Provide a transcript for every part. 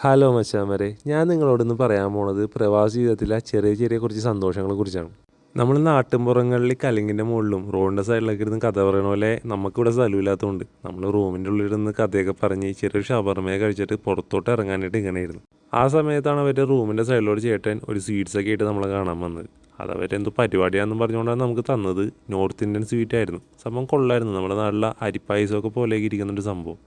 Hello മച്ചാന്മാരെ, ഞാൻ നിങ്ങളോടൊന്ന് പറയാൻ പോണത് പ്രവാസി ജീവിതത്തിലെ ചെറിയ ചെറിയ കുറച്ച് സന്തോഷങ്ങളെ കുറിച്ചാണ്. നമ്മൾ നാട്ടിൻപുറങ്ങളിൽ കലിങ്ങിൻ്റെ മുകളിലും റോഡിൻ്റെ സൈഡിലൊക്കെ ഇരുന്ന് കഥ പറയണ പോലെ നമുക്കിവിടെ സ്ഥലമില്ലാത്തതുകൊണ്ട് നമ്മൾ റൂമിൻ്റെ ഉള്ളിലിരുന്ന് കഥയൊക്കെ പറഞ്ഞ് ചെറിയൊരു ഷവർമയെ കഴിച്ചിട്ട് പുറത്തോട്ട് ഇറങ്ങാനായിട്ട് ഇങ്ങനെയായിരുന്നു. ആ സമയത്താണ് അവരുടെ റൂമിൻ്റെ സൈഡിലോട് ചേട്ടൻ ഒരു സ്വീറ്റ്സൊക്കെ ആയിട്ട് നമ്മളെ കാണാൻ വന്നത്. അത് അവരെന്തോ പരിപാടിയാണെന്ന് പറഞ്ഞുകൊണ്ടാണ് നമുക്ക് തന്നത്. നോർത്ത് ഇന്ത്യൻ സ്വീറ്റ് ആയിരുന്നു. സംഭവം കൊള്ളായിരുന്നു. നമ്മുടെ നാട്ടിലെ അരിപ്പായസമൊക്കെ പോലെയൊക്കെ ഇരിക്കുന്നുണ്ട് സംഭവം.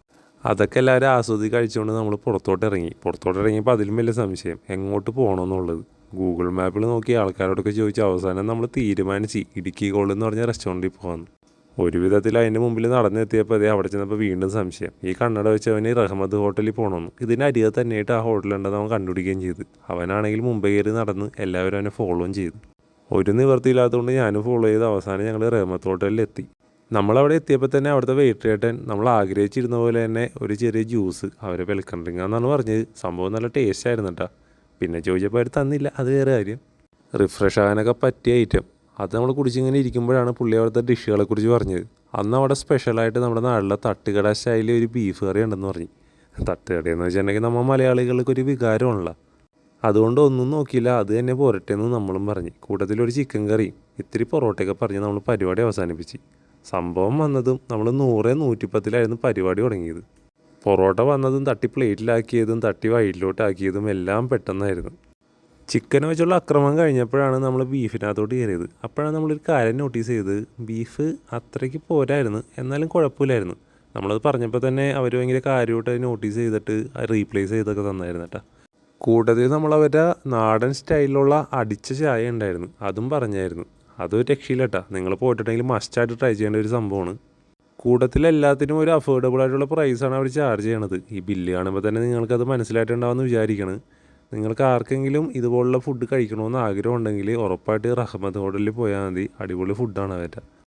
അതൊക്കെ എല്ലാവരും ആസ്വദിച്ച് കഴിച്ചുകൊണ്ട് നമ്മൾ പുറത്തോട്ട് ഇറങ്ങിയപ്പോൾ അതിലും വലിയ സംശയം എങ്ങോട്ട് പോകണമെന്നുള്ളത്. ഗൂഗിൾ മാപ്പിൽ നോക്കി ആൾക്കാരോടൊക്കെ ചോദിച്ച് അവസാനം നമ്മൾ തീരുമാനിച്ച് ഇടുക്കി ഗോൾഡ് എന്ന് പറഞ്ഞ റെസ്റ്റോറൻറ്റിൽ പോകാമെന്ന്. ഒരു വിധത്തിൽ അതിൻ്റെ മുമ്പിൽ നടന്നെത്തിയപ്പോൾ അതേ അവിടെ ചെന്നപ്പോൾ വീണ്ടും സംശയം. ഈ കണ്ണട വെച്ചവന് റഹ്മത്ത് ഹോട്ടലിൽ പോകണമെന്ന്. ഇതിന് അരികെ തന്നെയായിട്ട് ആ ഹോട്ടലുണ്ടെന്ന് അവൻ കണ്ടുപിടിക്കുകയും ചെയ്തു. അവനാണെങ്കിൽ മുമ്പേ കയറി നടന്ന് എല്ലാവരും അവനെ ഫോളോയും ചെയ്തു. ഒരു നിവൃത്തിയില്ലാത്തതുകൊണ്ട് ഞാനും ഫോളോ ചെയ്ത് അവസാനം ഞങ്ങൾ റഹ്മത്ത് ഹോട്ടലിൽ എത്തി. നമ്മളവിടെ എത്തിയപ്പോൾ തന്നെ അവിടുത്തെ വെയിറ്റർ ചേട്ടൻ നമ്മൾ ആഗ്രഹിച്ചിരുന്ന പോലെ തന്നെ ഒരു ചെറിയ ജ്യൂസ് അവരെ വെൽക്കം ഡ്രിങ്ക് എന്നാണ് പറഞ്ഞത്. സംഭവം നല്ല ടേസ്റ്റ് ആയിരുന്നു കേട്ടോ. പിന്നെ ചോദിച്ചപ്പോൾ അവർ തന്നില്ല, അത് വേറെ കാര്യം. റിഫ്രഷ് ആകാനൊക്കെ പറ്റിയ ഐറ്റം അത് നമ്മൾ കുടിച്ചിങ്ങനെ ഇരിക്കുമ്പോഴാണ് പുള്ളി അവിടുത്തെ ഡിഷുകളെ കുറിച്ച് പറഞ്ഞത്. അന്ന് അവിടെ സ്പെഷ്യലായിട്ട് നമ്മുടെ നാട്ടിലെ തട്ടുകട സ്റ്റൈലിൽ ഒരു ബീഫ് കറി ഉണ്ടെന്ന് പറഞ്ഞു. തട്ടുകടയെന്ന് വെച്ചിട്ടുണ്ടെങ്കിൽ നമ്മൾ മലയാളികൾക്ക് ഒരു വികാരമാണല്ലോ. അതുകൊണ്ട് ഒന്നും നോക്കിയില്ല, അത് തന്നെ പോരട്ടെ എന്ന് നമ്മളും പറഞ്ഞ് കൂട്ടത്തിലൊരു ചിക്കൻ കറിയും ഇത്തിരി പൊറോട്ടയൊക്കെ പറഞ്ഞ് നമ്മൾ പരിപാടി അവസാനിപ്പിച്ച്. സംഭവം വന്നതും നമ്മൾ 100-110 പരിപാടി തുടങ്ങിയത്. പൊറോട്ട വന്നതും തട്ടി പ്ലേറ്റിലാക്കിയതും തട്ടി വയറ്റിലോട്ടാക്കിയതും എല്ലാം പെട്ടെന്നായിരുന്നു. ചിക്കൻ വെച്ചുള്ള അക്രമം കഴിഞ്ഞപ്പോഴാണ് നമ്മൾ ബീഫിനകത്തോട്ട് കയറിയത്. അപ്പോഴാണ് നമ്മളൊരു കാര്യം നോട്ടീസ് ചെയ്തത്. ബീഫ് അത്രയ്ക്ക് പോരായിരുന്നു, എന്നാലും കുഴപ്പമില്ലായിരുന്നു. നമ്മളത് പറഞ്ഞപ്പോൾ തന്നെ അവർ ഭയങ്കര കാര്യമായിട്ട് നോട്ടീസ് ചെയ്തിട്ട് റീപ്ലേസ് ചെയ്തൊക്കെ തന്നായിരുന്നു കേട്ടോ. കൂട്ടത്തിൽ നമ്മളവരുടെ നാടൻ സ്റ്റൈലിലുള്ള അടിച്ച ചായ ഉണ്ടായിരുന്നു, അതും പറഞ്ഞായിരുന്നു. അതൊരു രക്ഷയില്ല കേട്ടോ. നിങ്ങൾ പോയിട്ടുണ്ടെങ്കിൽ മസ്റ്റായിട്ട് ട്രൈ ചെയ്യേണ്ട ഒരു സംഭവമാണ്. കൂട്ടത്തിൽ എല്ലാത്തിനും ഒരു അഫോർഡബിൾ ആയിട്ടുള്ള പ്രൈസാണ് അവർ ചാർജ് ചെയ്യണത്. ഈ ബില്ല് കാണുമ്പോൾ തന്നെ നിങ്ങൾക്കത് മനസ്സിലായിട്ടുണ്ടാവുമെന്ന് വിചാരിക്കണം. നിങ്ങൾക്ക് ആർക്കെങ്കിലും ഇതുപോലുള്ള ഫുഡ് കഴിക്കണമെന്ന് ആഗ്രഹം ഉണ്ടെങ്കിൽ ഉറപ്പായിട്ട് റഹ്മത്ത് ഹോട്ടലിൽ പോയാൽ മതി. അടിപൊളി ഫുഡാണ് അവരുടെ.